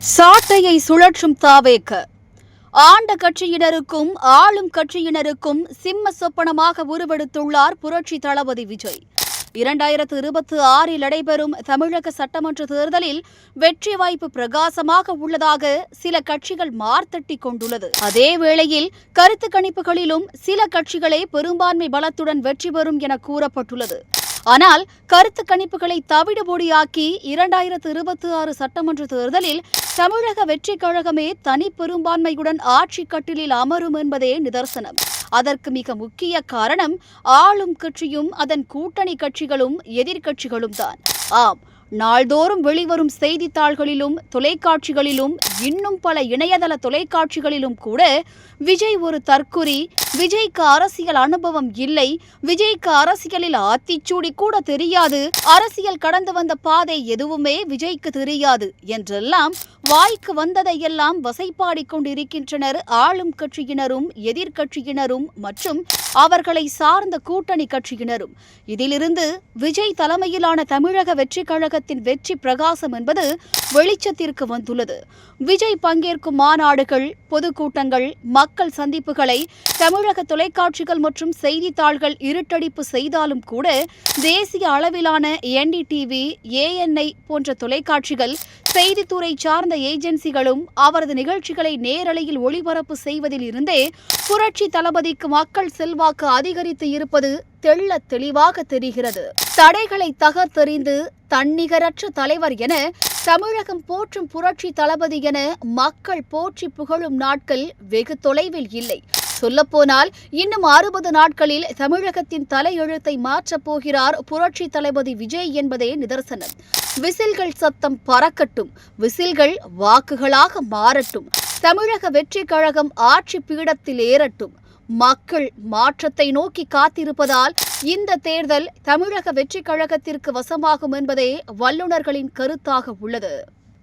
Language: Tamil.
சாட்டையை சுழற்றும் தாவேக ஆண்ட கட்சியினருக்கும் ஆளும் கட்சியினருக்கும் சிம்ம சொப்பனமாக உருவெடுத்துள்ளார் புரட்சி தளபதி விஜய். 2026 நடைபெறும் தமிழக சட்டமன்ற தேர்தலில் வெற்றி வாய்ப்பு பிரகாசமாக உள்ளதாக சில கட்சிகள் மார்த்தட்டி கொண்டுள்ளது. அதே வேளையில் கருத்து கணிப்புகளிலும் சில கட்சிகளே பெரும்பான்மை பலத்துடன் வெற்றி பெறும் என கூறப்பட்டுள்ளது. ஆனால் கருத்து கணிப்புகளை தவிடுபொடியாக்கி 2026 சட்டமன்ற தேர்தலில் தமிழக வெற்றிக் கழகமே தனி பெரும்பான்மையுடன் ஆட்சி கட்டிலில் அமரும் என்பதே நிதர்சனம். அதற்கு மிக முக்கிய காரணம் ஆளும் கட்சியும் அதன் கூட்டணி கட்சிகளும் எதிர்க்கட்சிகளும் தான். ஆம், நாள்தோறும் வெளிவரும் செய்தித்தாள்களிலும் தொலைக்காட்சிகளிலும் இன்னும் பல இணையதள தொலைக்காட்சிகளிலும் கூட விஜய் ஒரு தற்குறி, விஜய்க்கு அரசியல் அனுபவம் இல்லை, விஜய்க்கு அரசியலில் ஆத்திச்சூடி கூட தெரியாது, அரசியல் கடந்து வந்த பாதை எதுவுமே விஜய்க்கு தெரியாது என்றெல்லாம் வாய்க்கு வந்ததையெல்லாம் வசைப்பாடிக் கொண்டிருக்கின்றனர் ஆளும் கட்சியினரும் எதிர்க்கட்சியினரும் மற்றும் அவர்களை சார்ந்த கூட்டணி கட்சியினரும். இதிலிருந்து விஜய் தலைமையிலான தமிழக வெற்றிக் கழகத்தின் வெற்றி பிரகாசம் என்பது வெளிச்சத்திற்கு வந்துள்ளது. விஜய் பங்கேற்கும் மாநாடுகள், பொதுக்கூட்டங்கள், மக்கள் சந்திப்புகளை தமிழக தொலைக்காட்சிகள் மற்றும் செய்தித்தாள்கள் இருட்டடிப்பு செய்தாலும் கூட தேசிய அளவிலான NDTV, ANI போன்ற தொலைக்காட்சிகள், செய்தித்துறை சார்ந்த ஏஜென்சிகளும் அவரது நிகழ்ச்சிகளை நேரலையில் ஒளிபரப்பு செய்வதில் இருந்தே புரட்சி தளபதிக்கு மக்கள் செல்வாக்கு அதிகரித்து இருப்பது தெள்ள தெளிவாக தெரிகிறது. தடைகளை தகர்த்தெறிந்து தன்னிகரற்ற தலைவர் என தமிழகம் போற்றும் புரட்சி தளபதி என மக்கள் போற்றி புகழும் நாட்கள் வெகு தொலைவில் இல்லை. சொல்லப்போனால் இன்னும் 60 நாட்களில் தமிழகத்தின் தலையெழுத்தை மாற்றப் போகிறார் புரட்சி தளபதி விஜய் என்பதே நிதர்சனம். விசில்கள் சத்தம் பறக்கட்டும், விசில்கள் வாக்குகளாக மாறட்டும், தமிழக வெற்றிக் கழகம் ஆட்சி பீடத்தில் ஏறட்டும். மக்கள் மாற்றத்தை நோக்கி காத்திருப்பதால் இந்த தேர்தல் தமிழக வெற்றிக் கழகத்திற்கு வசமாகும் என்பதே வல்லுநர்களின் கருத்தாக உள்ளது.